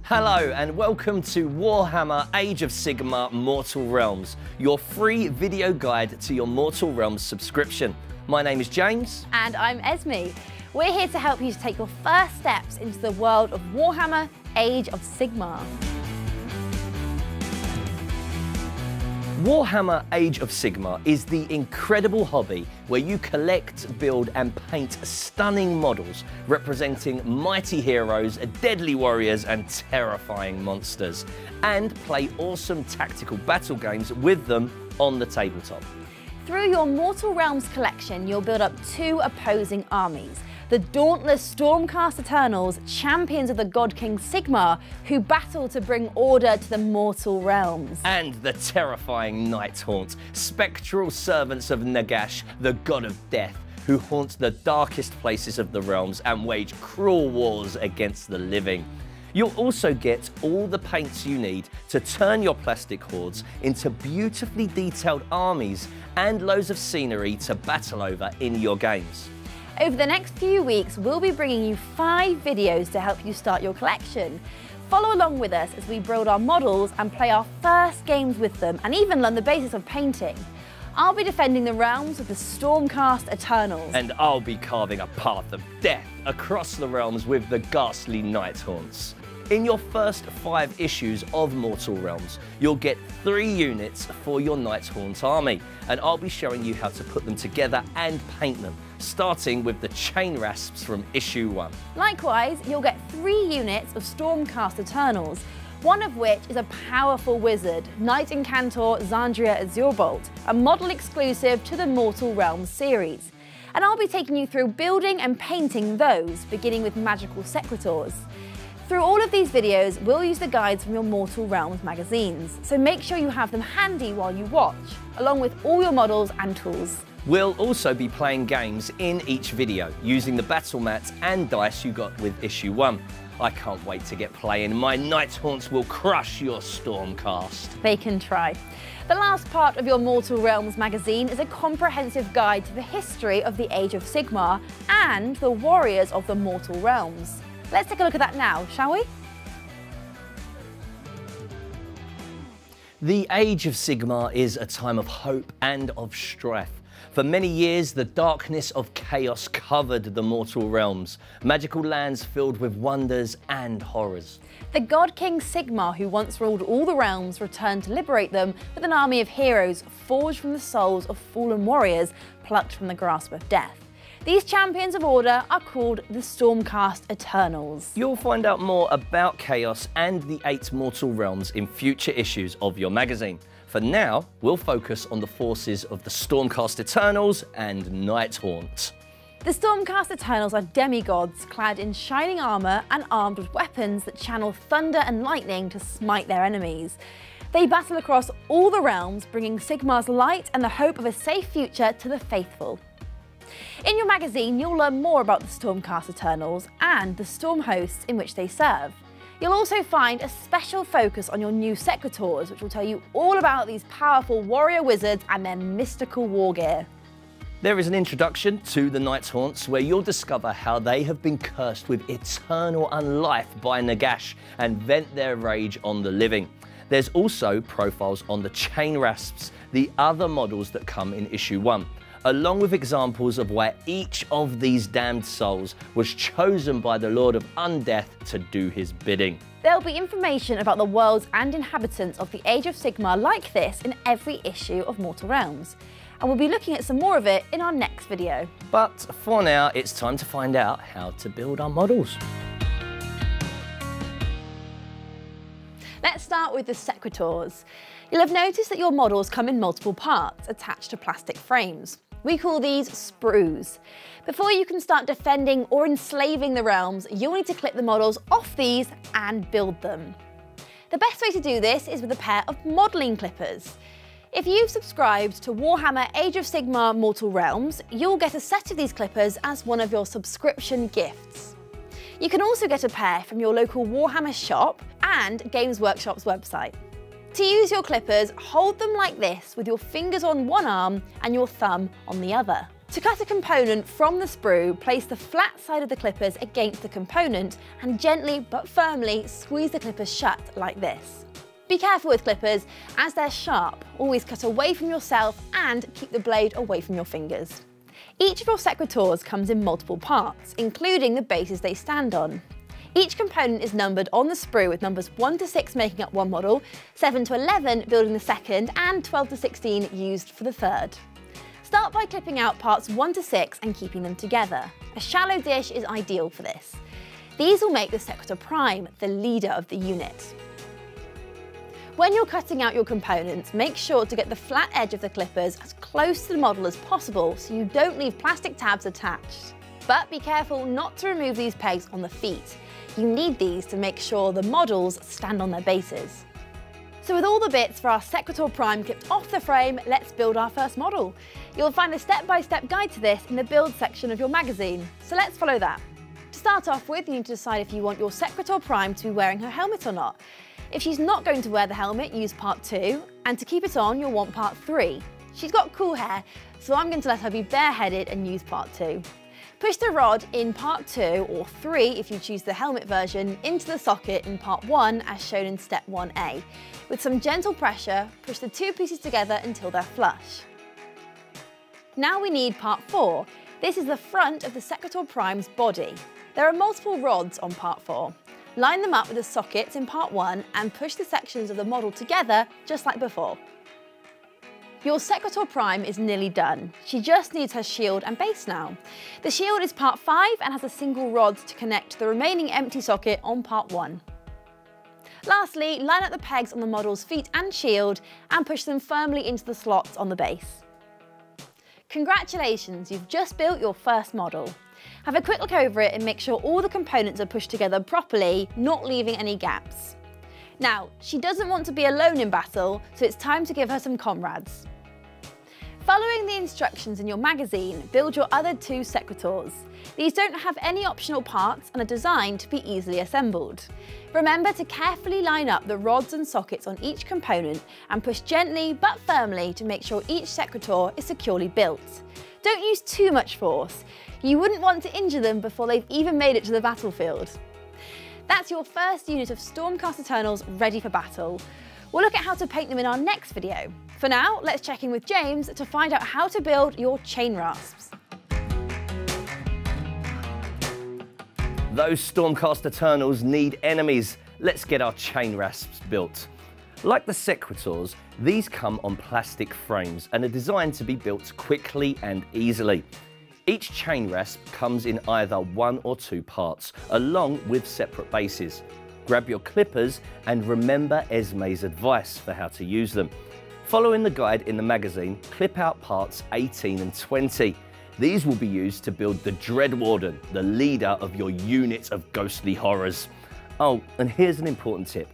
Hello and welcome to Warhammer Age of Sigmar Mortal Realms, your free video guide to your Mortal Realms subscription. My name is James. And I'm Esme. We're here to help you to take your first steps into the world of Warhammer Age of Sigmar. Warhammer Age of Sigmar is the incredible hobby where you collect, build and paint stunning models representing mighty heroes, deadly warriors and terrifying monsters, and play awesome tactical battle games with them on the tabletop. Through your Mortal Realms collection, you'll build up two opposing armies. The dauntless Stormcast Eternals, champions of the God King Sigmar, who battle to bring order to the mortal realms. And the terrifying Nighthaunt, spectral servants of Nagash, the god of death, who haunt the darkest places of the realms and wage cruel wars against the living. You'll also get all the paints you need to turn your plastic hordes into beautifully detailed armies and loads of scenery to battle over in your games. Over the next few weeks, we'll be bringing you 5 videos to help you start your collection. Follow along with us as we build our models and play our first games with them and even learn the basics of painting. I'll be defending the realms with the Stormcast Eternals. And I'll be carving a path of death across the realms with the ghastly Nighthaunts. In your first 5 issues of Mortal Realms, you'll get 3 units for your Nighthaunt army, and I'll be showing you how to put them together and paint them, starting with the Chain Rasps from issue 1. Likewise, you'll get 3 units of Stormcast Eternals, one of which is a powerful wizard, Knight Incantor Xandria Azurebolt, a model exclusive to the Mortal Realms series. And I'll be taking you through building and painting those, beginning with magical Secretors. Through all of these videos, we'll use the guides from your Mortal Realms magazines, so make sure you have them handy while you watch, along with all your models and tools. We'll also be playing games in each video, using the battle mats and dice you got with issue 1. I can't wait to get playing. My Nighthaunts will crush your Stormcast. They can try. The last part of your Mortal Realms magazine is a comprehensive guide to the history of the Age of Sigmar and the warriors of the Mortal Realms. Let's take a look at that now, shall we? The Age of Sigmar is a time of hope and of strife. For many years, the darkness of chaos covered the mortal realms, magical lands filled with wonders and horrors. The God King Sigmar, who once ruled all the realms, returned to liberate them with an army of heroes forged from the souls of fallen warriors plucked from the grasp of death. These champions of order are called the Stormcast Eternals. You'll find out more about Chaos and the 8 mortal realms in future issues of your magazine. For now, we'll focus on the forces of the Stormcast Eternals and Nighthaunt. The Stormcast Eternals are demigods clad in shining armour and armed with weapons that channel thunder and lightning to smite their enemies. They battle across all the realms, bringing Sigmar's light and the hope of a safe future to the faithful. In your magazine, you'll learn more about the Stormcast Eternals and the storm hosts in which they serve. You'll also find a special focus on your new Secretors, which will tell you all about these powerful warrior wizards and their mystical war gear. There is an introduction to the Nighthaunts where you'll discover how they have been cursed with eternal unlife by Nagash and vent their rage on the living. There's also profiles on the Chain Rasps, the other models that come in issue 1. Along with examples of where each of these damned souls was chosen by the Lord of Undeath to do his bidding. There'll be information about the worlds and inhabitants of the Age of Sigmar like this in every issue of Mortal Realms. And we'll be looking at some more of it in our next video. But for now, it's time to find out how to build our models. Let's start with the Secretors. You'll have noticed that your models come in multiple parts attached to plastic frames. We call these sprues. Before you can start defending or enslaving the realms, you'll need to clip the models off these and build them. The best way to do this is with a pair of modelling clippers. If you've subscribed to Warhammer Age of Sigmar Mortal Realms, you'll get a set of these clippers as one of your subscription gifts. You can also get a pair from your local Warhammer shop and Games Workshop's website. To use your clippers, hold them like this with your fingers on one arm and your thumb on the other. To cut a component from the sprue, place the flat side of the clippers against the component and gently but firmly squeeze the clippers shut like this. Be careful with clippers, as they're sharp. Always cut away from yourself and keep the blade away from your fingers. Each of your Secretors comes in multiple parts, including the bases they stand on. Each component is numbered on the sprue with numbers 1 to 6 making up one model, 7 to 11 building the second, and 12 to 16 used for the third. Start by clipping out parts 1 to 6 and keeping them together. A shallow dish is ideal for this. These will make the Secretor Prime the leader of the unit. When you're cutting out your components, make sure to get the flat edge of the clippers as close to the model as possible so you don't leave plastic tabs attached. But be careful not to remove these pegs on the feet. You need these to make sure the models stand on their bases. So with all the bits for our Secretor Prime clipped off the frame, let's build our first model. You'll find a step-by-step guide to this in the build section of your magazine, so let's follow that. To start off with, you need to decide if you want your Secretor Prime to be wearing her helmet or not. If she's not going to wear the helmet, use part 2, and to keep it on, you'll want part 3. She's got cool hair, so I'm going to let her be bareheaded and use part 2. Push the rod in part 2, or 3 if you choose the helmet version, into the socket in part 1 as shown in step 1A. With some gentle pressure, push the two pieces together until they're flush. Now we need part 4. This is the front of the Secretor Prime's body. There are multiple rods on part 4. Line them up with the sockets in part 1 and push the sections of the model together just like before. Your Secretor Prime is nearly done. She just needs her shield and base now. The shield is part 5 and has a single rod to connect to the remaining empty socket on part 1. Lastly, line up the pegs on the model's feet and shield and push them firmly into the slots on the base. Congratulations, you've just built your first model. Have a quick look over it and make sure all the components are pushed together properly, not leaving any gaps. Now, she doesn't want to be alone in battle, so it's time to give her some comrades. Following the instructions in your magazine, build your other 2 Secretors. These don't have any optional parts and are designed to be easily assembled. Remember to carefully line up the rods and sockets on each component and push gently but firmly to make sure each Secretor is securely built. Don't use too much force. You wouldn't want to injure them before they've even made it to the battlefield. That's your first unit of Stormcast Eternals ready for battle. We'll look at how to paint them in our next video. For now, let's check in with James to find out how to build your chain rasps. Those Stormcast Eternals need enemies. Let's get our chain rasps built. Like the Secretors, these come on plastic frames and are designed to be built quickly and easily. Each chain rasp comes in either 1 or 2 parts, along with separate bases. Grab your clippers and remember Esme's advice for how to use them. Following the guide in the magazine, clip out parts 18 and 20. These will be used to build the Dreadwarden, the leader of your unit of ghostly horrors. Oh, and here's an important tip.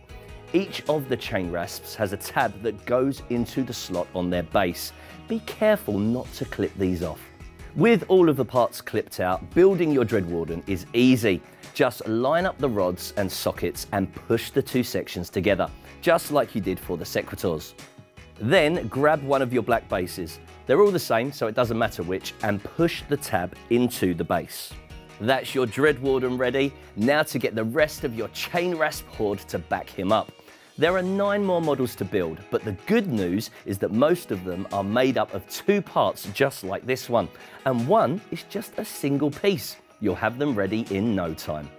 Each of the chain rasps has a tab that goes into the slot on their base. Be careful not to clip these off. With all of the parts clipped out, building your Dreadwarden is easy. Just line up the rods and sockets and push the 2 sections together, just like you did for the Secretors. Then grab one of your black bases. They're all the same, so it doesn't matter which, and push the tab into the base. That's your Dreadwarden ready. Now to get the rest of your chain rasp horde to back him up. There are 9 more models to build, but the good news is that most of them are made up of 2 parts just like this one, and one is just a single piece. You'll have them ready in no time.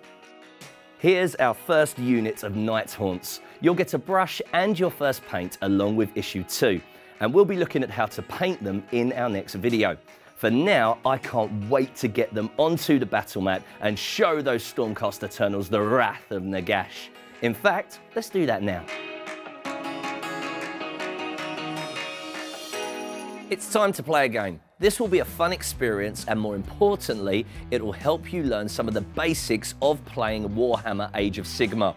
Here's our first unit of Night Haunts. You'll get a brush and your first paint along with issue 2, and we'll be looking at how to paint them in our next video. For now, I can't wait to get them onto the battle mat and show those Stormcast Eternals the wrath of Nagash. In fact, let's do that now. It's time to play a game. This will be a fun experience, and more importantly, it will help you learn some of the basics of playing Warhammer Age of Sigmar.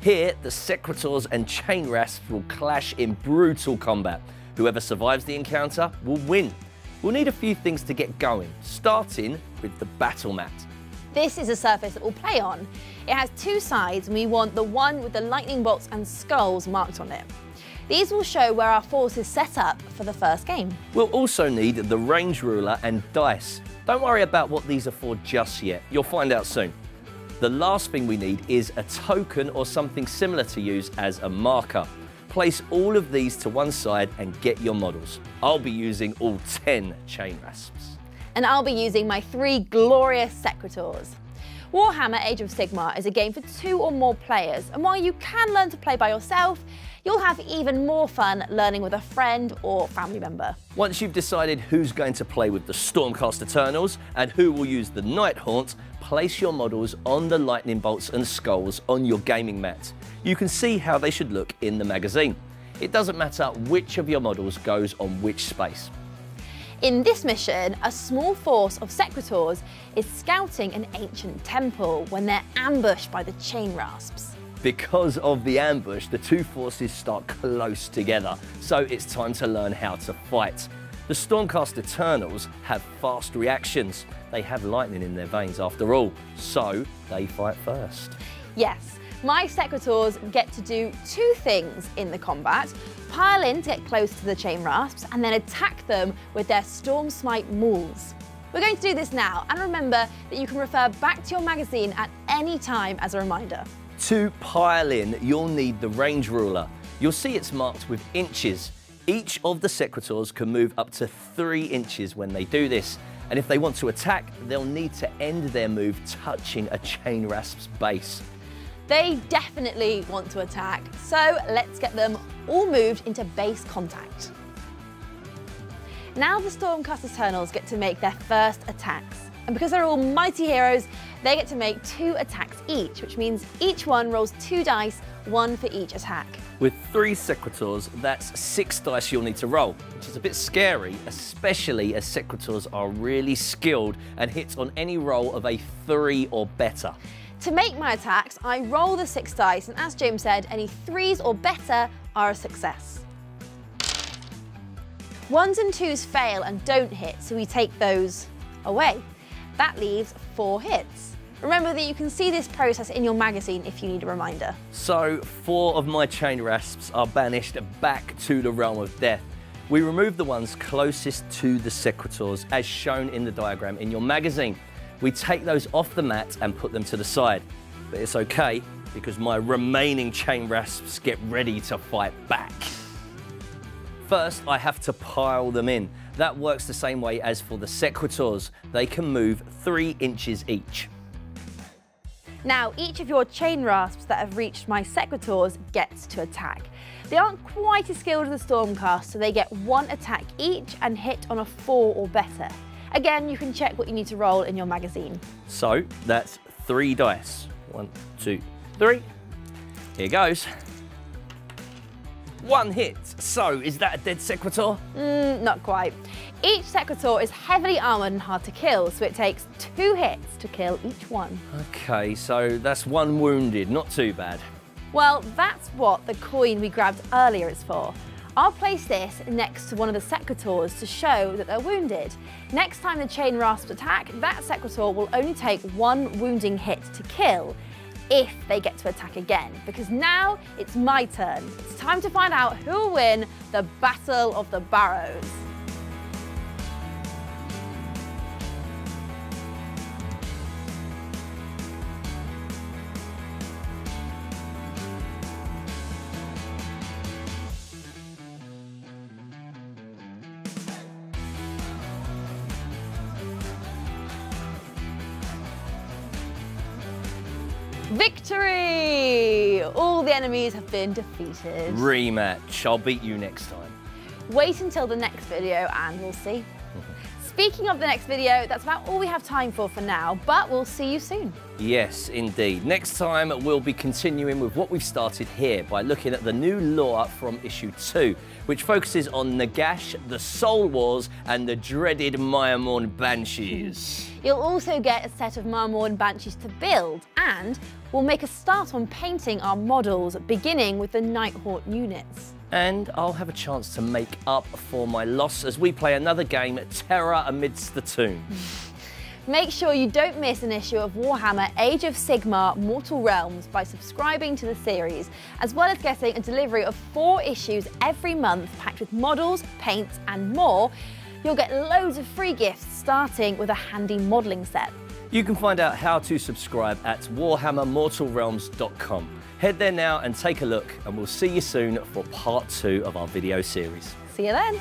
Here, the Secretors and chain rasps will clash in brutal combat. Whoever survives the encounter will win. We'll need a few things to get going, starting with the battle mat. This is a surface that we'll play on. It has 2 sides and we want the one with the lightning bolts and skulls marked on it. These will show where our force is set up for the first game. We'll also need the range ruler and dice. Don't worry about what these are for just yet, you'll find out soon. The last thing we need is a token or something similar to use as a marker. Place all of these to one side and get your models. I'll be using all 10 chain rasps. And I'll be using my 3 glorious Secretors. Warhammer Age of Sigmar is a game for 2 or more players, and while you can learn to play by yourself, you'll have even more fun learning with a friend or family member. Once you've decided who's going to play with the Stormcast Eternals and who will use the Nighthaunt, place your models on the lightning bolts and skulls on your gaming mat. You can see how they should look in the magazine. It doesn't matter which of your models goes on which space. In this mission, a small force of Secretors is scouting an ancient temple when they're ambushed by the chain rasps. Because of the ambush, the 2 forces start close together, so it's time to learn how to fight. The Stormcast Eternals have fast reactions. They have lightning in their veins after all, so they fight first. Yes, my Secretors get to do 2 things in the combat: pile in to get close to the chain rasps and then attack them with their Storm Smite mauls. We're going to do this now, and remember that you can refer back to your magazine at any time as a reminder. To pile in, you'll need the range ruler. You'll see it's marked with inches. Each of the Secretors can move up to 3 inches when they do this. And if they want to attack, they'll need to end their move touching a chain rasp's base. They definitely want to attack, so let's get them all moved into base contact. Now the Stormcast Eternals get to make their first attacks. And because they're all mighty heroes, they get to make 2 attacks each, which means each one rolls 2 dice, 1 for each attack. With 3 Secretors, that's 6 dice you'll need to roll, which is a bit scary, especially as Secretors are really skilled and hit on any roll of a 3 or better. To make my attacks, I roll the 6 dice, and as James said, any 3s or better are a success. 1s and 2s fail and don't hit, so we take those away. That leaves 4 hits. Remember that you can see this process in your magazine if you need a reminder. So 4 of my chain rasps are banished back to the realm of death. We remove the ones closest to the Secretors as shown in the diagram in your magazine. We take those off the mat and put them to the side. But it's okay because my remaining chain rasps get ready to fight back. First, I have to pile them in. That works the same way as for the Secretors. They can move 3 inches each. Now, each of your chain rasps that have reached my Secretors gets to attack. They aren't quite as skilled as the Stormcast, so they get 1 attack each and hit on a 4 or better. Again, you can check what you need to roll in your magazine. So that's 3 dice. 1, 2, 3. Here goes. 1 hit. So is that a dead Secretor? Not quite. Each Secretor is heavily armoured and hard to kill, so it takes 2 hits to kill each one. Okay, so that's 1 wounded. Not too bad. Well, that's what the coin we grabbed earlier is for. I'll place this next to one of the Secretors to show that they're wounded. Next time the chain rasps attack, that Secretor will only take 1 wounding hit to kill if they get to attack again, because now it's my turn. It's time to find out who will win the Battle of the Barrows. Victory! All the enemies have been defeated. Rematch. I'll beat you next time. Wait until the next video and we'll see. Speaking of the next video, that's about all we have time for now, but we'll see you soon. Yes, indeed. Next time, we'll be continuing with what we've started here by looking at the new lore from issue 2, which focuses on Nagash, the Soul Wars, and the dreaded Myrmorn Banshees. You'll also get a set of Myrmorn Banshees to build, and we'll make a start on painting our models, beginning with the Nighthaunt units. And I'll have a chance to make up for my loss as we play another game, Terror Amidst the Tomb. Make sure you don't miss an issue of Warhammer Age of Sigmar Mortal Realms by subscribing to the series, as well as getting a delivery of 4 issues every month packed with models, paints and more. You'll get loads of free gifts starting with a handy modelling set. You can find out how to subscribe at warhammermortalrealms.com. Head there now and take a look, and we'll see you soon for part 2 of our video series. See you then.